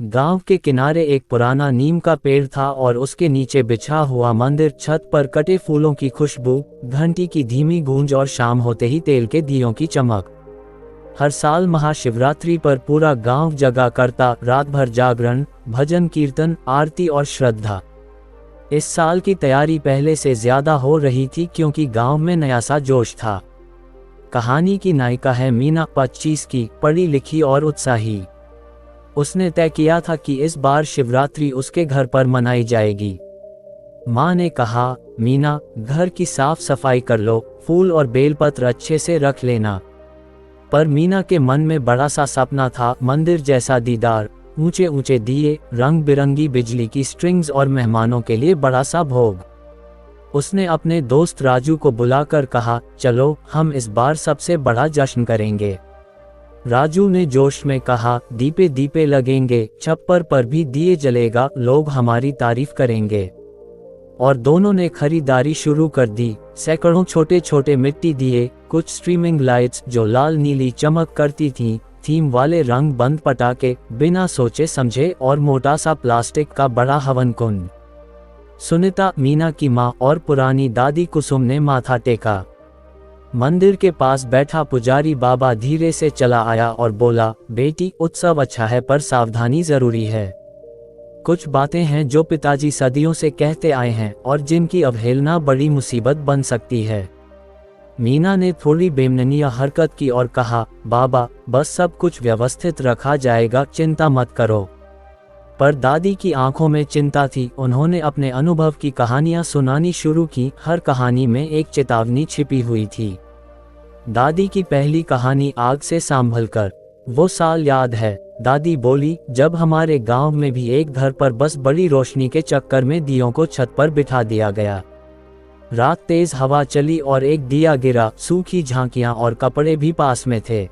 गांव के किनारे एक पुराना नीम का पेड़ था और उसके नीचे बिछा हुआ मंदिर, छत पर कटे फूलों की खुशबू, घंटी की धीमी गूंज और शाम होते ही तेल के दियों की चमक। हर साल महाशिवरात्रि पर पूरा गांव जगा करता, रात भर जागरण, भजन कीर्तन, आरती और श्रद्धा। इस साल की तैयारी पहले से ज्यादा हो रही थी क्योंकि गांव में नया सा जोश था। कहानी की नायिका है मीना, 25 की, पढ़ी लिखी और उत्साही। उसने तय किया था कि इस बार शिवरात्रि उसके घर पर मनाई जाएगी। माँ ने कहा, मीना, घर की साफ सफाई कर लो, फूल और बेलपत्र अच्छे से रख लेना। पर मीना के मन में बड़ा सा सपना था, मंदिर जैसा दीदार, ऊंचे ऊंचे दिए, रंग बिरंगी बिजली की स्ट्रिंग्स और मेहमानों के लिए बड़ा सा भोग। उसने अपने दोस्त राजू को बुलाकर कहा, चलो हम इस बार सबसे बड़ा जश्न करेंगे। राजू ने जोश में कहा, दीपे दीपे लगेंगे, छप्पर पर भी दिए जलेगा, लोग हमारी तारीफ करेंगे। और दोनों ने खरीदारी शुरू कर दी। सैकड़ों छोटे छोटे मिट्टी दिए, कुछ स्ट्रीमिंग लाइट्स जो लाल नीली चमक करती थीं, थीम वाले रंग बंद पटाखे, बिना सोचे समझे, और मोटा सा प्लास्टिक का बड़ा हवन कुंड। सुनीता, मीना की माँ और पुरानी दादी कुसुम ने माथा टेका। मंदिर के पास बैठा पुजारी बाबा धीरे से चला आया और बोला, बेटी, उत्सव अच्छा है पर सावधानी जरूरी है। कुछ बातें हैं जो पिताजी सदियों से कहते आए हैं और जिनकी अवहेलना बड़ी मुसीबत बन सकती है। मीना ने थोड़ी बेमनिया हरकत की और कहा, बाबा, बस सब कुछ व्यवस्थित रखा जाएगा, चिंता मत करो। पर दादी की आंखों में चिंता थी। उन्होंने अपने अनुभव की कहानियां सुनानी शुरू की। हर कहानी में एक चेतावनी छिपी हुई थी। दादी की पहली कहानी, आग से संभल कर। वो साल याद है, दादी बोली, जब हमारे गांव में भी एक घर पर बस बड़ी रोशनी के चक्कर में दियों को छत पर बिठा दिया गया। रात तेज हवा चली और एक दिया गिरा, सूखी झांकियां और कपड़े भी पास में थे।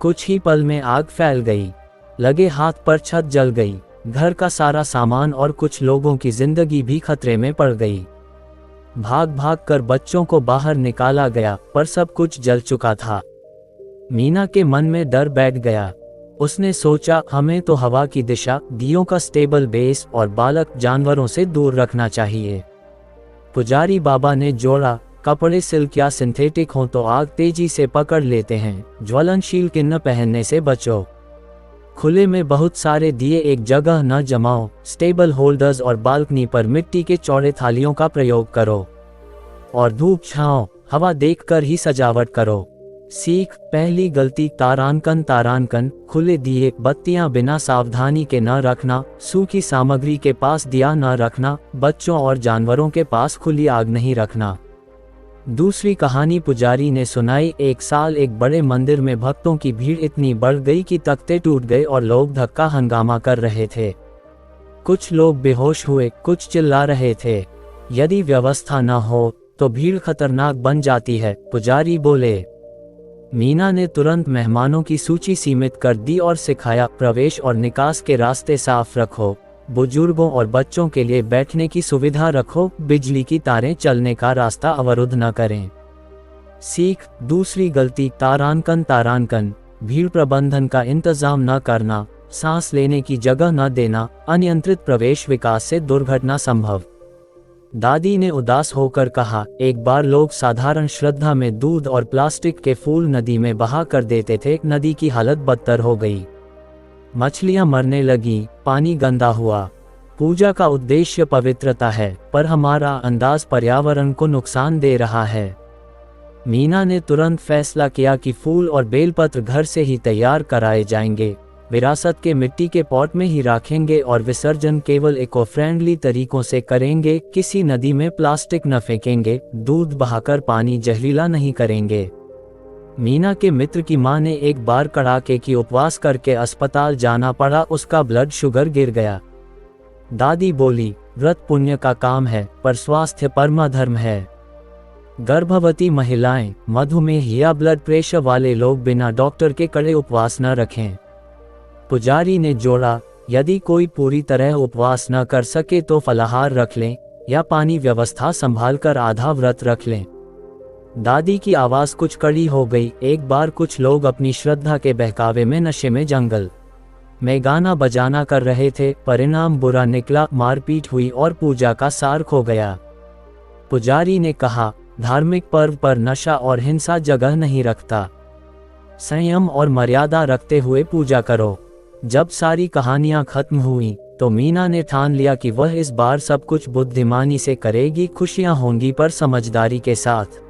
कुछ ही पल में आग फैल गई। लगे हाथ पर छत जल गई। घर का सारा सामान और कुछ लोगों की जिंदगी भी खतरे में पड़ गई। भाग भाग कर बच्चों को बाहर निकाला गया, पर सब कुछ जल चुका था। मीना के मन में डर बैठ गया। उसने सोचा, हमें तो हवा की दिशा, दियों का स्टेबल बेस और बालक जानवरों से दूर रखना चाहिए। पुजारी बाबा ने जोड़ा, कपड़े सिल्क या सिंथेटिक हों तो आग तेजी से पकड़ लेते हैं, ज्वलनशील किन्न पहनने से बचो। खुले में बहुत सारे दिए एक जगह न जमाओ। स्टेबल होल्डर्स और बालकनी पर मिट्टी के चौड़े थालियों का प्रयोग करो। और धूप छाओ, हवा देखकर ही सजावट करो। सीख, पहली गलती, तारांकन, खुले दिए, बत्तियां बिना सावधानी के न रखना, सूखी सामग्री के पास दिया न रखना, बच्चों और जानवरों के पास खुली आग नहीं रखना। दूसरी कहानी पुजारी ने सुनाई, एक साल एक बड़े मंदिर में भक्तों की भीड़ इतनी बढ़ गई कि तख्ते टूट गए और लोग धक्का हंगामा कर रहे थे। कुछ लोग बेहोश हुए, कुछ चिल्ला रहे थे। यदि व्यवस्था न हो तो भीड़ खतरनाक बन जाती है, पुजारी बोले। मीना ने तुरंत मेहमानों की सूची सीमित कर दी और सिखाया, प्रवेश और निकास के रास्ते साफ रखो, बुजुर्गों और बच्चों के लिए बैठने की सुविधा रखो, बिजली की तारें चलने का रास्ता अवरुद्ध न करें। सीख, दूसरी गलती, तारांकन, भीड़ प्रबंधन का इंतजाम न करना, सांस लेने की जगह न देना, अनियंत्रित प्रवेश, विकास से दुर्घटना संभव। दादी ने उदास होकर कहा, एक बार लोग साधारण श्रद्धा में दूध और प्लास्टिक के फूल नदी में बहा कर देते थे। नदी की हालत बदतर हो गई। मछलियां मरने लगी, पानी गंदा हुआ। पूजा का उद्देश्य पवित्रता है, पर हमारा अंदाज पर्यावरण को नुकसान दे रहा है। मीना ने तुरंत फैसला किया कि फूल और बेलपत्र घर से ही तैयार कराए जाएंगे, विरासत के मिट्टी के पॉट में ही रखेंगे और विसर्जन केवल इको फ्रेंडली तरीकों से करेंगे। किसी नदी में प्लास्टिक न फेंकेंगे, दूध बहाकर पानी जहरीला नहीं करेंगे। मीना के मित्र की मां ने एक बार कड़ाके की उपवास करके अस्पताल जाना पड़ा, उसका ब्लड शुगर गिर गया। दादी बोली, व्रत पुण्य का काम है, पर स्वास्थ्य परमाधर्म है। गर्भवती महिलाएं, मधुमेह या ब्लड प्रेशर वाले लोग बिना डॉक्टर के कड़े उपवास न रखें। पुजारी ने जोड़ा, यदि कोई पूरी तरह उपवास न कर सके तो फलाहार रख लें या पानी व्यवस्था संभाल कर आधा व्रत रख लें। दादी की आवाज कुछ कड़ी हो गई। एक बार कुछ लोग अपनी श्रद्धा के बहकावे में नशे में जंगल में गाना बजाना कर रहे थे। परिणाम बुरा निकला, मारपीट हुई और पूजा का सार खो गया। पुजारी ने कहा, धार्मिक पर्व पर नशा और हिंसा जगह नहीं रखता। संयम और मर्यादा रखते हुए पूजा करो। जब सारी कहानियां खत्म हुई तो मीना ने ठान लिया कि वह इस बार सब कुछ बुद्धिमानी से करेगी। खुशियां होंगी पर समझदारी के साथ।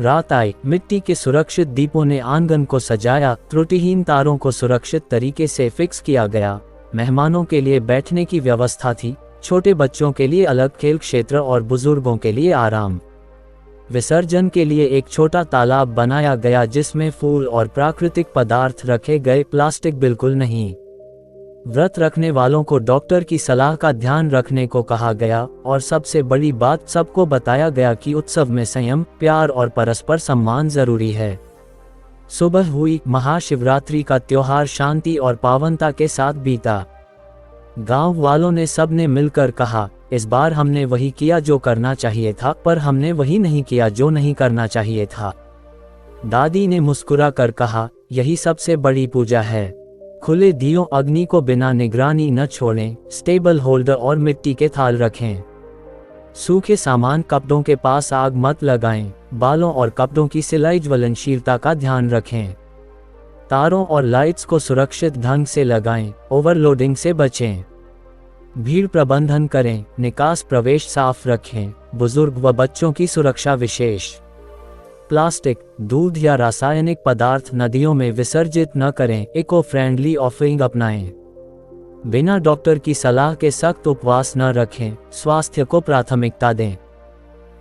रात आई, मिट्टी के सुरक्षित दीपों ने आंगन को सजाया। त्रुटिहीन तारों को सुरक्षित तरीके से फिक्स किया गया। मेहमानों के लिए बैठने की व्यवस्था थी, छोटे बच्चों के लिए अलग खेल क्षेत्र और बुजुर्गों के लिए आराम। विसर्जन के लिए एक छोटा तालाब बनाया गया जिसमें फूल और प्राकृतिक पदार्थ रखे गए, प्लास्टिक बिल्कुल नहीं। व्रत रखने वालों को डॉक्टर की सलाह का ध्यान रखने को कहा गया और सबसे बड़ी बात, सबको बताया गया कि उत्सव में संयम, प्यार और परस्पर सम्मान जरूरी है। सुबह हुई, महाशिवरात्रि का त्योहार शांति और पावनता के साथ बीता। गांव वालों ने सबने मिलकर कहा, इस बार हमने वही किया जो करना चाहिए था, पर हमने वही नहीं किया जो नहीं करना चाहिए था। दादी ने मुस्कुरा कर कहा, यही सबसे बड़ी पूजा है। खुले दियों, अग्नि को बिना निगरानी न छोड़ें। स्टेबल होल्डर और मिट्टी के थाल रखें। सूखे सामान, कपड़ों के पास आग मत लगाएं। बालों और कपड़ों की सिलाई ज्वलनशीलता का ध्यान रखें। तारों और लाइट्स को सुरक्षित ढंग से लगाएं। ओवरलोडिंग से बचें। भीड़ प्रबंधन करें। निकास प्रवेश साफ रखें। बुजुर्ग व बच्चों की सुरक्षा विशेष। प्लास्टिक, दूध या रासायनिक पदार्थ नदियों में विसर्जित न करें। इको फ्रेंडली ऑफरिंग अपनाएं। बिना डॉक्टर की सलाह के सख्त उपवास न रखें। स्वास्थ्य को प्राथमिकता दें।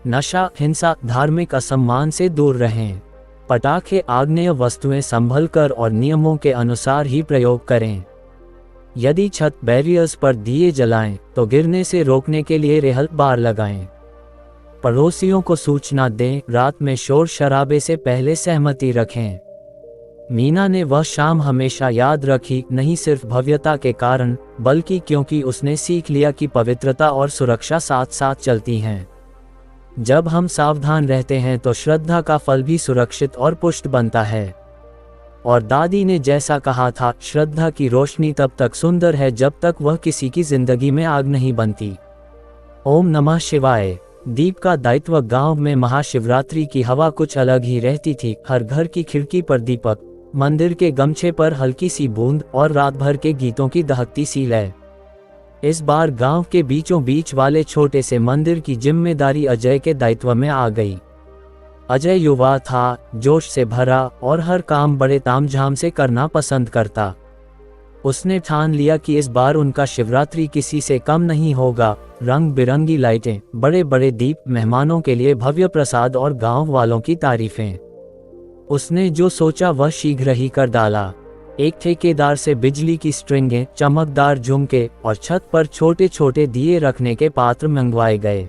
नशा, हिंसा, धार्मिक असम्मान से दूर रहें। पटाखे, आग्नेय वस्तुएं संभल कर और नियमों के अनुसार ही प्रयोग करें। यदि छत, बैरियर्स पर दिए जलाएं तो गिरने से रोकने के लिए रेहल बार लगाएं। पड़ोसियों को सूचना दें। रात में शोर शराबे से पहले सहमति रखें। मीना ने वह शाम हमेशा याद रखी, नहीं सिर्फ भव्यता के कारण बल्कि क्योंकि उसने सीख लिया कि पवित्रता और सुरक्षा साथ साथ चलती हैं। जब हम सावधान रहते हैं तो श्रद्धा का फल भी सुरक्षित और पुष्ट बनता है। और दादी ने जैसा कहा था, श्रद्धा की रोशनी तब तक सुंदर है जब तक वह किसी की जिंदगी में आग नहीं बनती। ओम नमः शिवाय। दीप का दायित्व। गांव में महाशिवरात्रि की हवा कुछ अलग ही रहती थी। हर घर की खिड़की पर दीपक, मंदिर के गमछे पर हल्की सी बूंद और रात भर के गीतों की दहकती सी लय। इस बार गांव के बीचों बीच वाले छोटे से मंदिर की जिम्मेदारी अजय के दायित्व में आ गई। अजय युवा था, जोश से भरा और हर काम बड़े तामझाम से करना पसंद करता। उसने ठान लिया कि इस बार उनका शिवरात्रि किसी से कम नहीं होगा। रंग बिरंगी लाइटें, बड़े बड़े दीप, मेहमानों के लिए भव्य प्रसाद और गांव वालों की तारीफें। उसने जो सोचा वह शीघ्र ही कर डाला। एक ठेकेदार से बिजली की स्ट्रिंगें, चमकदार झुमके और छत पर छोटे छोटे दिए रखने के पात्र मंगवाए गए।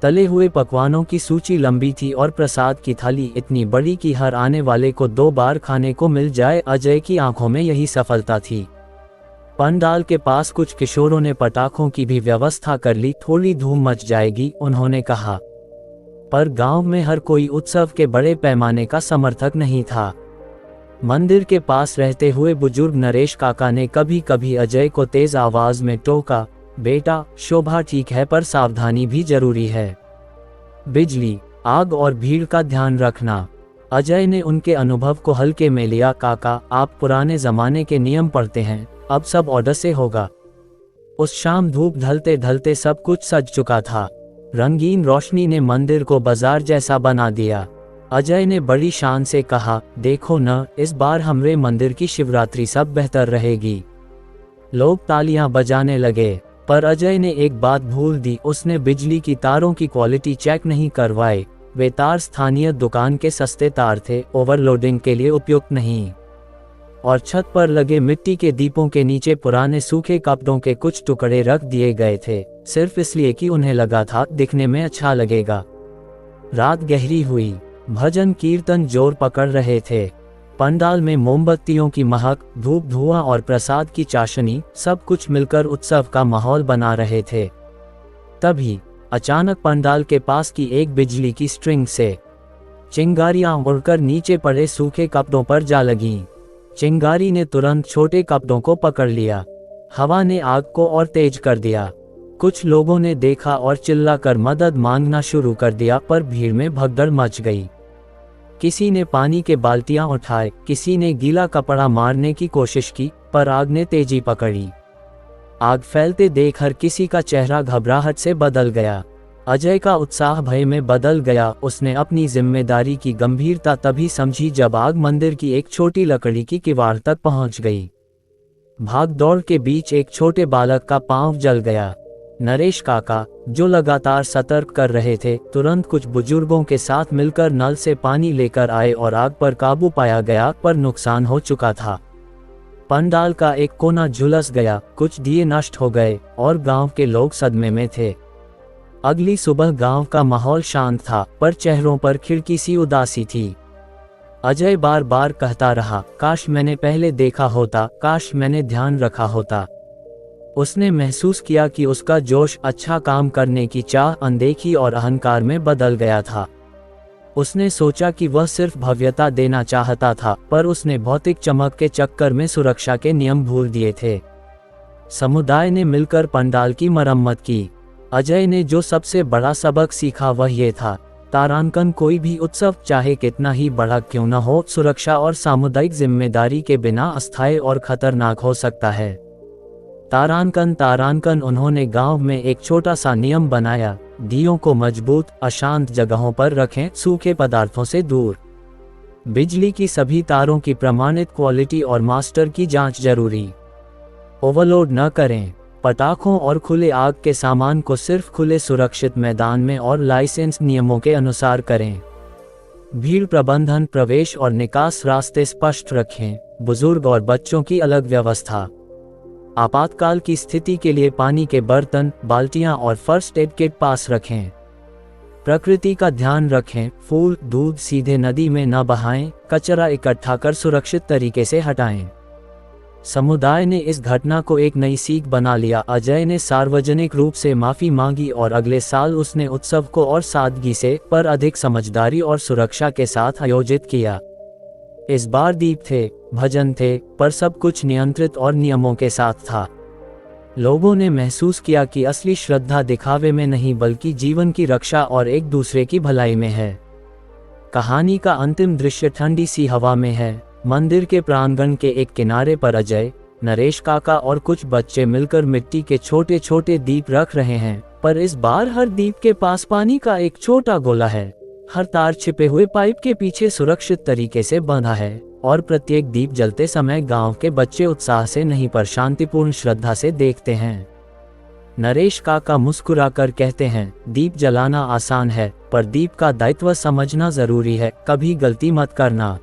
तले हुए पकवानों की सूची लंबी थी और प्रसाद की थाली इतनी बड़ी कि हर आने वाले को 2 बार खाने को मिल जाए। अजय की आंखों में यही सफलता थी। पंडाल के पास कुछ किशोरों ने पटाखों की भी व्यवस्था कर ली। थोड़ी धूम मच जाएगी, उन्होंने कहा। पर गांव में हर कोई उत्सव के बड़े पैमाने का समर्थक नहीं था। मंदिर के पास रहते हुए बुजुर्ग नरेश काका ने कभी कभी अजय को तेज आवाज में टोका, बेटा, शोभा ठीक है पर सावधानी भी जरूरी है। बिजली, आग और भीड़ का ध्यान रखना। अजय ने उनके अनुभव को हल्के में लिया। काका, आप पुराने जमाने के नियम पढ़ते हैं, अब सब ऑर्डर से होगा। उस शाम धूप ढलते ढलते सब कुछ सज चुका था। रंगीन रोशनी ने मंदिर को बाजार जैसा बना दिया। अजय ने बड़ी शान से कहा, देखो न, इस बार हमरे मंदिर की शिवरात्रि सब बेहतर रहेगी। लोग तालियां बजाने लगे, पर अजय ने एक बात भूल दी। उसने बिजली की तारों की क्वालिटी चेक नहीं करवाई। वे तार स्थानीय दुकान के सस्ते तार थे, ओवरलोडिंग के लिए उपयुक्त नहीं। और छत पर लगे मिट्टी के दीपों के नीचे पुराने सूखे कपड़ों के कुछ टुकड़े रख दिए गए थे, सिर्फ इसलिए कि उन्हें लगा था दिखने में अच्छा लगेगा। रात गहरी हुई। भजन कीर्तन जोर पकड़ रहे थे। पंडाल में मोमबत्तियों की महक, धूप, धुआं और प्रसाद की चाशनी, सब कुछ मिलकर उत्सव का माहौल बना रहे थे। तभी अचानक पंडाल के पास की एक बिजली की स्ट्रिंग से चिंगारियां उड़कर नीचे पड़े सूखे कपड़ों पर जा लगीं। चिंगारी ने तुरंत छोटे कपड़ों को पकड़ लिया। हवा ने आग को और तेज कर दिया। कुछ लोगों ने देखा और चिल्लाकर मदद मांगना शुरू कर दिया, पर भीड़ में भगदड़ मच गई। किसी ने पानी के बाल्टियां उठाए, किसी ने गीला कपड़ा मारने की कोशिश की, पर आग ने तेजी पकड़ी। आग फैलते देख हर किसी का चेहरा घबराहट से बदल गया। अजय का उत्साह भय में बदल गया। उसने अपनी जिम्मेदारी की गंभीरता तभी समझी जब आग मंदिर की एक छोटी लकड़ी की किवाड़ तक पहुंच गई। भाग दौड़ के बीच एक छोटे बालक का पांव जल गया। नरेश काका, जो लगातार सतर्क कर रहे थे, तुरंत कुछ बुजुर्गों के साथ मिलकर नल से पानी लेकर आए और आग पर काबू पाया गया, पर नुकसान हो चुका था। पंडाल का एक कोना झुलस गया, कुछ दिए नष्ट हो गए और गांव के लोग सदमे में थे। अगली सुबह गांव का माहौल शांत था, पर चेहरों पर खिड़की सी उदासी थी। अजय बार बार कहता रहा, काश मैंने पहले देखा होता, काश मैंने ध्यान रखा होता। उसने महसूस किया कि उसका जोश, अच्छा काम करने की चाह अनदेखी और अहंकार में बदल गया था। उसने सोचा कि वह सिर्फ भव्यता देना चाहता था, पर उसने भौतिक चमक के चक्कर में सुरक्षा के नियम भूल दिए थे। समुदाय ने मिलकर पंडाल की मरम्मत की। अजय ने जो सबसे बड़ा सबक सीखा वह ये था, तारांकन कोई भी उत्सव, चाहे कितना ही बड़ा क्यों न हो, सुरक्षा और सामुदायिक जिम्मेदारी के बिना अस्थायी और खतरनाक हो सकता है। तारांकन उन्होंने गांव में एक छोटा सा नियम बनाया, दियों को मजबूत, अशांत जगहों पर रखें, सूखे पदार्थों से दूर। बिजली की सभी तारों की प्रमाणित क्वालिटी और मास्टर की जांच जरूरी। ओवरलोड न करें। पटाखों और खुले आग के सामान को सिर्फ खुले सुरक्षित मैदान में और लाइसेंस नियमों के अनुसार करें। भीड़ प्रबंधन, प्रवेश और निकास रास्ते स्पष्ट रखें। बुजुर्ग और बच्चों की अलग व्यवस्था। आपातकाल की स्थिति के लिए पानी के बर्तन, बाल्टियां और फर्स्ट एड किट पास रखें। प्रकृति का ध्यान रखें, फूल, दूध सीधे नदी में न बहाएं, कचरा इकट्ठा कर सुरक्षित तरीके से हटाएं। समुदाय ने इस घटना को एक नई सीख बना लिया। अजय ने सार्वजनिक रूप से माफी मांगी और अगले साल उसने उत्सव को और सादगी से, पर अधिक समझदारी और सुरक्षा के साथ आयोजित किया। इस बार दीप थे, भजन थे, पर सब कुछ नियंत्रित और नियमों के साथ था। लोगों ने महसूस किया कि असली श्रद्धा दिखावे में नहीं, बल्कि जीवन की रक्षा और एक दूसरे की भलाई में है। कहानी का अंतिम दृश्य ठंडी सी हवा में है। मंदिर के प्रांगण के एक किनारे पर अजय, नरेश काका और कुछ बच्चे मिलकर मिट्टी के छोटे छोटे दीप रख रहे हैं, पर इस बार हर दीप के पास पानी का एक छोटा गोला है। हर तार छिपे हुए पाइप के पीछे सुरक्षित तरीके से बंधा है, और प्रत्येक दीप जलते समय गांव के बच्चे उत्साह से नहीं, पर शांतिपूर्ण श्रद्धा से देखते हैं। नरेश काका मुस्कुराकर कहते हैं, दीप जलाना आसान है, पर दीप का दायित्व समझना जरूरी है, कभी गलती मत करना।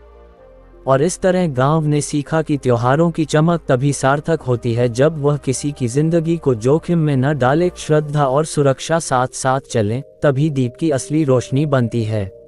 और इस तरह गांव ने सीखा कि त्योहारों की चमक तभी सार्थक होती है जब वह किसी की जिंदगी को जोखिम में न डाले। श्रद्धा और सुरक्षा साथ साथ चलें, तभी दीप की असली रोशनी बनती है।